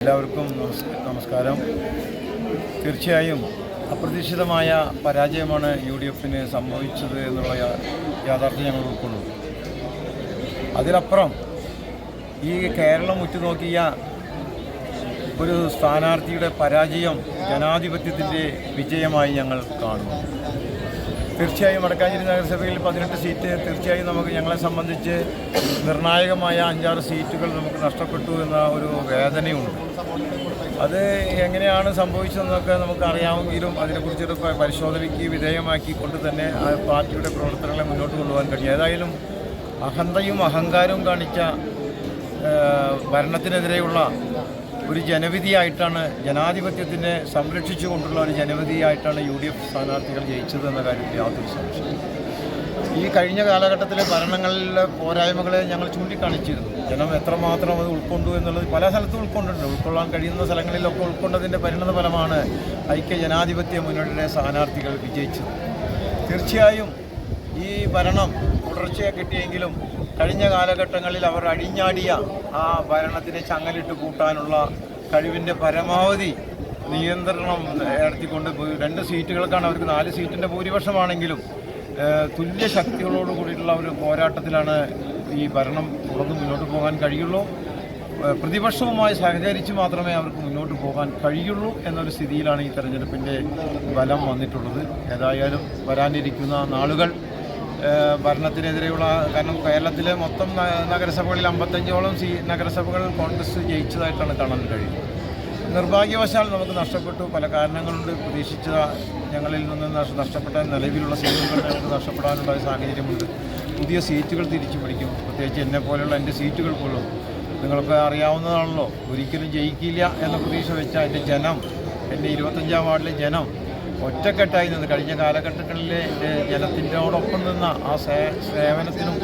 എല്ലാവർക്കും നമസ്കാരം. തീർച്ചയായും അപ്രതീക്ഷിതമായ പരാജയമാണ് UDF സംഭവിച്ചത് എന്നുള്ള യാഥാർത്ഥ്യം ഞങ്ങൾ ഉൾക്കൊള്ളുന്നു. അതിലപ്പുറം ഈ കേരളം ഉറ്റുനോക്കിയ ഒരു സ്ഥാനാർത്ഥിയുടെ പരാജയം ജനാധിപത്യത്തിൻ്റെ വിജയമായി ഞങ്ങൾ കാണുന്നു. തീർച്ചയായും വടക്കാഞ്ചേരി നഗരസഭയിൽ 18 സീറ്റ് തീർച്ചയായും ഞങ്ങളെ സംബന്ധിച്ച് നിർണായകമായ 5-6 സീറ്റുകൾ നമുക്ക് നഷ്ടപ്പെട്ടു എന്ന ഒരു വേദനയുണ്ട്. അത് എങ്ങനെയാണ് സംഭവിച്ചതെന്നൊക്കെ നമുക്കറിയാമെങ്കിലും അതിനെക്കുറിച്ചൊരു പരിശോധനയ്ക്ക് വിധേയമാക്കിക്കൊണ്ട് തന്നെ പാർട്ടിയുടെ പ്രവർത്തനങ്ങളെ മുന്നോട്ട് കൊണ്ടുപോകാൻ കഴിയും. ഏതായാലും അഹന്തയും അഹങ്കാരവും കാണിച്ച ഭരണത്തിനെതിരെയുള്ള ഒരു ജനവിധിയായിട്ടാണ്, ജനാധിപത്യത്തിനെ സംരക്ഷിച്ചുകൊണ്ടുള്ള ഒരു ജനവിധിയായിട്ടാണ് UDF സ്ഥാനാർത്ഥികൾ ജയിച്ചത് എന്ന കാര്യത്തിൽ യാതൊരു സംശയം. ഈ കഴിഞ്ഞ കാലഘട്ടത്തിലെ ഭരണങ്ങളിലെ പോരായ്മകളെ ഞങ്ങൾ ചൂണ്ടിക്കാണിച്ചിരുന്നു. ജനം എത്രമാത്രം അത് ഉൾക്കൊണ്ടു എന്നുള്ളത് പല സ്ഥലത്തും ഉൾക്കൊണ്ടിട്ടുണ്ട്. ഉൾക്കൊള്ളാൻ കഴിയുന്ന സ്ഥലങ്ങളിലൊക്കെ ഉൾക്കൊണ്ടതിൻ്റെ പരിണത ഫലമാണ് ഐക്യ ജനാധിപത്യ മുന്നണിയുടെ സ്ഥാനാർത്ഥികൾ വിജയിച്ചത്. തീർച്ചയായും ഈ ഭരണം തുടർച്ചയായി കിട്ടിയെങ്കിലും കഴിഞ്ഞ കാലഘട്ടങ്ങളിൽ അവർ അഴിഞ്ഞാടിയ ആ ഭരണത്തിനെ ചങ്ങലിട്ട് കൂട്ടാനുള്ള കഴിവിൻ്റെ പരമാവധി നിയന്ത്രണം ഏർത്തിക്കൊണ്ട് 2 സീറ്റുകൾക്കാണ് അവർക്ക് 4 സീറ്റിൻ്റെ ഭൂരിപക്ഷമാണെങ്കിലും തുല്യ ശക്തികളോട് കൂടിയിട്ടുള്ള ഒരു പോരാട്ടത്തിലാണ് ഈ ഭരണം തുറന്ന് മുന്നോട്ട് പോകാൻ കഴിയുള്ളൂ. പ്രതിപക്ഷവുമായി സഹകരിച്ച് മാത്രമേ അവർക്ക് മുന്നോട്ട് പോകാൻ കഴിയുള്ളൂ എന്നൊരു സ്ഥിതിയിലാണ് ഈ തെരഞ്ഞെടുപ്പിൻ്റെ ബലം വന്നിട്ടുള്ളത്. ഏതായാലും വരാനിരിക്കുന്ന നാളുകൾ ഭരണത്തിനെതിരെയുള്ള, കാരണം കേരളത്തിലെ മൊത്തം നഗരസഭകളിൽ 55ഓളം നഗരസഭകൾ കോൺഗ്രസ് ജയിച്ചതായിട്ടാണ് കാണാൻ കഴിയുന്നത്. നിർഭാഗ്യവശാൽ നമുക്ക് നഷ്ടപ്പെട്ടു. പല കാരണങ്ങളുണ്ട്. പ്രതീക്ഷിച്ച ഞങ്ങളിൽ നിന്ന് നഷ്ടപ്പെട്ട നിലവിലുള്ള സീറ്റുകൾ നമുക്ക് നഷ്ടപ്പെടാനുള്ള സാഹചര്യമുണ്ട്. പുതിയ സീറ്റുകൾ തിരിച്ചു പിടിക്കും. പ്രത്യേകിച്ച് എന്നെപ്പോലെയുള്ള എൻ്റെ സീറ്റുകൾ പോലും നിങ്ങൾക്ക് അറിയാവുന്നതാണല്ലോ. ഒരിക്കലും ജയിക്കില്ല എന്ന പ്രതീക്ഷ വെച്ച എൻ്റെ ജനം, എൻ്റെ 25-ാം വാർഡിലെ ജനം ഒറ്റക്കെട്ടായി നിന്ന് കഴിഞ്ഞ കാലഘട്ടങ്ങളിലെ എൻ്റെ ജനത്തിൻ്റെയോടൊപ്പം നിന്ന ആ സേവനത്തിനും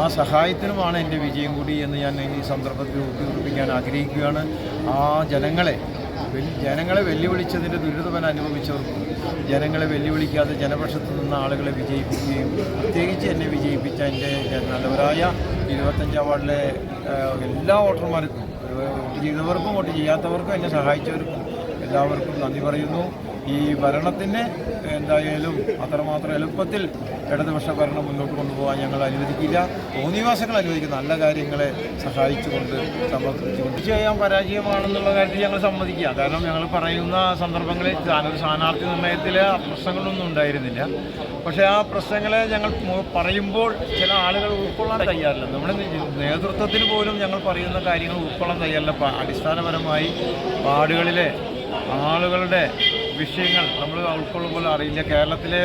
ആ സഹായത്തിനുമാണ് എൻ്റെ വിജയം കൂടി എന്ന് ഞാൻ ഈ സന്ദർഭത്തിൽ ഊട്ടിയുറപ്പിക്കാൻ ആഗ്രഹിക്കുകയാണ്. ആ ജനങ്ങളെ വെല്ലുവിളിച്ചതിൻ്റെ ദുരിതഫലം അനുഭവിച്ചവർക്കും ജനങ്ങളെ വെല്ലുവിളിക്കാതെ ജനപക്ഷത്ത് നിന്ന ആളുകളെ വിജയിപ്പിക്കുകയും പ്രത്യേകിച്ച് എന്നെ വിജയിപ്പിച്ച എൻ്റെ നല്ലവരായ 25-ാം വാർഡിലെ എല്ലാ വോട്ടർമാർക്കും, വോട്ട് ചെയ്തവർക്കും വോട്ട് ചെയ്യാത്തവർക്കും എന്നെ സഹായിച്ചവർക്കും എല്ലാവർക്കും നന്ദി പറയുന്നു. ഈ ഭരണത്തിന് എന്തായാലും അത്രമാത്രം എളുപ്പത്തിൽ ഇടതുപക്ഷ ഭരണം മുന്നോട്ട് കൊണ്ടുപോകാൻ ഞങ്ങൾ അനുവദിക്കില്ല. തോന്നിവാസങ്ങൾ അനുവദിക്കുന്ന നല്ല കാര്യങ്ങളെ സഹായിച്ചുകൊണ്ട് സമർപ്പിച്ചുകൊണ്ട് ചെയ്യാൻ പരാജയമാണെന്നുള്ള കാര്യത്തിൽ ഞങ്ങൾ സമ്മതിക്കുക. കാരണം ഞങ്ങൾ പറയുന്ന സന്ദർഭങ്ങളിൽ ഒരു സ്ഥാനാർത്ഥി നിർണ്ണയത്തിൽ പ്രശ്നങ്ങളൊന്നും ഉണ്ടായിരുന്നില്ല. പക്ഷേ ആ പ്രശ്നങ്ങളെ ഞങ്ങൾ പറയുമ്പോൾ ചില ആളുകൾ ഉൾക്കൊള്ളാൻ തയ്യാറില്ല. നമ്മുടെ നേതൃത്വത്തിന് പോലും ഞങ്ങൾ പറയുന്ന കാര്യങ്ങൾ ഉൾക്കൊള്ളാൻ തയ്യാറില്ല. അടിസ്ഥാനപരമായി വാർഡുകളിലെ ആളുകളുടെ വിഷയങ്ങൾ നമ്മൾ ഉൾക്കൊള്ളുമ്പോൾ അറിയില്ല. കേരളത്തിലെ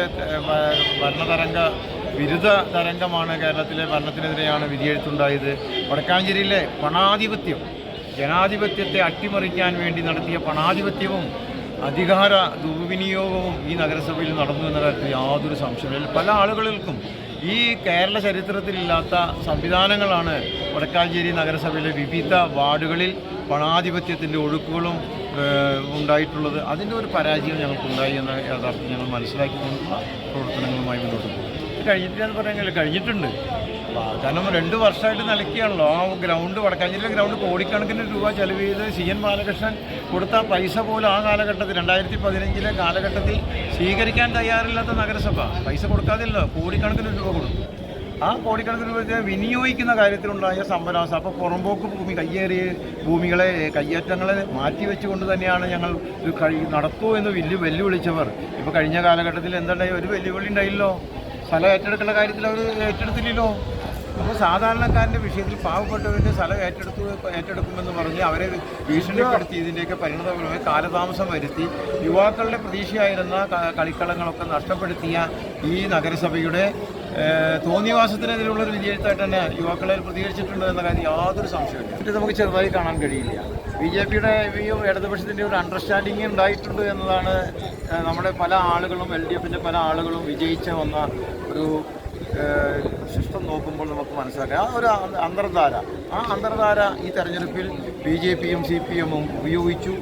വിരുദ്ധ തരംഗമാണ് കേരളത്തിലെ ഭരണത്തിനെതിരെയാണ് വിധിയെഴുത്തുണ്ടായത്. വടക്കാഞ്ചേരിയിലെ പണാധിപത്യം, ജനാധിപത്യത്തെ അട്ടിമറിക്കാൻ വേണ്ടി നടത്തിയ പണാധിപത്യവും അധികാര ദുർവിനിയോഗവും ഈ നഗരസഭയിൽ നടന്നു എന്ന കാര്യത്തിൽ യാതൊരു സംശയമില്ല. പല ആളുകൾക്കും ഈ കേരള ചരിത്രത്തിലില്ലാത്ത സംവിധാനങ്ങളാണ് വടക്കാഞ്ചേരി നഗരസഭയിലെ വിവിധ വാർഡുകളിൽ പണാധിപത്യത്തിൻ്റെ ഒഴുക്കുകളും ഉണ്ടായിട്ടുള്ളത്. അതിൻ്റെ ഒരു പരാജയം ഞങ്ങൾക്കുണ്ടായി എന്ന യാഥാർത്ഥ്യം ഞങ്ങൾ മനസ്സിലാക്കിക്കൊണ്ടുള്ള പ്രവർത്തനങ്ങളുമായി മുന്നോട്ട് പോകും. കഴിഞ്ഞിട്ടില്ല എന്ന് പറയാൻ കഴിഞ്ഞിട്ടുണ്ട്. കാരണം 2 വർഷമായിട്ട് നിലയ്ക്കുകയാണല്ലോ ആ ഗ്രൗണ്ട്. വടക്കാഞ്ചേരിയിലെ ഗ്രൗണ്ട് കോടിക്കണക്കിന് രൂപ ചെലവ് ചെയ്ത് CN ബാലകൃഷ്ണൻ കൊടുത്ത പൈസ പോലും ആ കാലഘട്ടത്തിൽ 2015 കാലഘട്ടത്തിൽ സ്വീകരിക്കാൻ തയ്യാറില്ലാത്ത നഗരസഭ പൈസ കൊടുക്കാതില്ല, കോടിക്കണക്കിന് രൂപ കൊടുക്കും. ആ കോടിക്കണക്കിന് രൂപ വിനിയോഗിക്കുന്ന കാര്യത്തിലുണ്ടായ സംഭരാവസ്ഥ. അപ്പോൾ പുറമ്പോക്ക് കയ്യേറിയ ഭൂമികളെ, കയ്യേറ്റങ്ങളെ മാറ്റിവെച്ചുകൊണ്ട് തന്നെയാണ് ഞങ്ങൾ ഇത് നടത്തൂ എന്ന് വെല്ലുവിളിച്ചവർ. ഇപ്പോൾ കഴിഞ്ഞ കാലഘട്ടത്തിൽ എന്തുണ്ടായി? ഒരു വെല്ലുവിളി ഉണ്ടായില്ലോ. സ്ഥലം ഏറ്റെടുക്കേണ്ട കാര്യത്തിൽ അവർ ഏറ്റെടുത്തില്ലല്ലോ. അപ്പോൾ സാധാരണക്കാരൻ്റെ വിഷയത്തിൽ പാവപ്പെട്ടവരുടെ സ്ഥലം ഏറ്റെടുക്കുമെന്ന് പറഞ്ഞ് അവരെ ഭീഷണിപ്പെടുത്തി ഇതിൻ്റെയൊക്കെ പരിണതഫലമായി കാലതാമസം വരുത്തി യുവാക്കളുടെ പ്രതീക്ഷയായിരുന്ന കളിക്കളങ്ങളൊക്കെ നഷ്ടപ്പെടുത്തിയ ഈ നഗരസഭയുടെ തോന്നിവാസത്തിനെതിരുള്ളൊരു വിജയത്തായിട്ട് തന്നെ യുവാക്കളെ പ്രതികരിച്ചിട്ടുണ്ട് എന്ന കാര്യം യാതൊരു സംശയമില്ല. ഇത് നമുക്ക് ചെറുതായി കാണാൻ കഴിയില്ല. BJPയുടെ ഇടതുപക്ഷത്തിൻ്റെ ഒരു അണ്ടർസ്റ്റാൻഡിങ് ഉണ്ടായിട്ടുണ്ട് എന്നതാണ് നമ്മുടെ പല ആളുകളും, LDFൻ്റെ പല ആളുകളും വിജയിച്ച് വന്ന ഒരു സിസ്റ്റം നോക്കുമ്പോൾ നമുക്ക് മനസ്സിലാക്കാം. ആ ഒരു അന്തർധാര ഈ തെരഞ്ഞെടുപ്പിൽ BJPയും CPMും ഉപയോഗിച്ചു.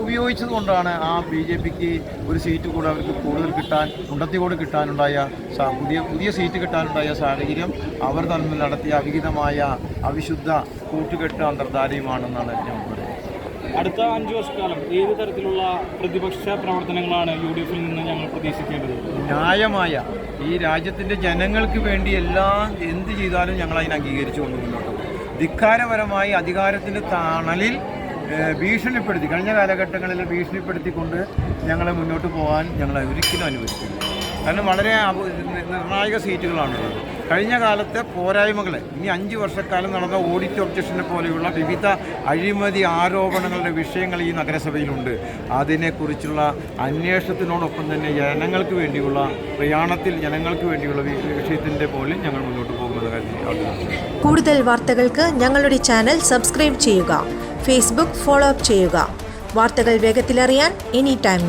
ഉപയോഗിച്ചത് കൊണ്ടാണ് ആ BJPക്ക് ഒരു സീറ്റ് കൂടെ അവർക്ക് കൂടുതൽ കിട്ടാൻ, ഉണ്ടത്തിയോട് കിട്ടാനുണ്ടായ പുതിയ സീറ്റ് കിട്ടാനുണ്ടായ സാഹചര്യം അവർ തമ്മിൽ നടത്തിയ അവിഹിതമായ അവിശുദ്ധ കൂട്ടുകെട്ട് അന്തർധാരയുമാണെന്നാണ് ഞാൻ പറയുന്നത്. അടുത്ത 5 വർഷക്കാലം ഏത് തരത്തിലുള്ള പ്രതിപക്ഷ പ്രവർത്തനങ്ങളാണ് UDF നിന്ന് ഞങ്ങൾ പ്രതീക്ഷിക്കേണ്ടത്? ന്യായമായ ഈ രാജ്യത്തിൻ്റെ ജനങ്ങൾക്ക് വേണ്ടി എല്ലാം എന്ത് ചെയ്താലും ഞങ്ങൾ അതിനെ അംഗീകരിച്ചുകൊണ്ട് മുന്നോട്ട് പോകും. ധിക്കാരപരമായി അധികാരത്തിൻ്റെ തണലിൽ ഭീഷണിപ്പെടുത്തി കഴിഞ്ഞ കാലഘട്ടങ്ങളിൽ ഭീഷണിപ്പെടുത്തിക്കൊണ്ട് ഞങ്ങളെ മുന്നോട്ട് പോകാൻ ഞങ്ങൾ ഒരിക്കലും അനുവദിക്കില്ല. കാരണം വളരെ നിർണായക സീറ്റുകളാണുള്ളത്. കഴിഞ്ഞ കാലത്തെ പോരായ്മകളെ ഇനി 5 വർഷക്കാലം നടന്ന ഓഡിറ്റ് ഒബ്ജക്ഷനെ പോലെയുള്ള വിവിധ അഴിമതി ആരോപണങ്ങളുടെ വിഷയങ്ങൾ ഈ നഗരസഭയിലുണ്ട്. അതിനെക്കുറിച്ചുള്ള അന്വേഷണത്തിനോടൊപ്പം തന്നെ ജനങ്ങൾക്ക് വേണ്ടിയുള്ള പ്രയാണത്തിൽ ജനങ്ങൾക്ക് വേണ്ടിയുള്ള വിഷയത്തിൻ്റെ പോലെ ഞങ്ങൾ മുന്നോട്ട് പോകുന്നത് കാര്യം. കൂടുതൽ വാർത്തകൾക്ക് ഞങ്ങളുടെ ചാനൽ സബ്സ്ക്രൈബ് ചെയ്യുക. ഫേസ്ബുക്ക് ഫോളോ അപ്പ് ചെയ്യുക. വാർത്തകൾ വേഗത്തിലറിയാൻ എനി ടൈം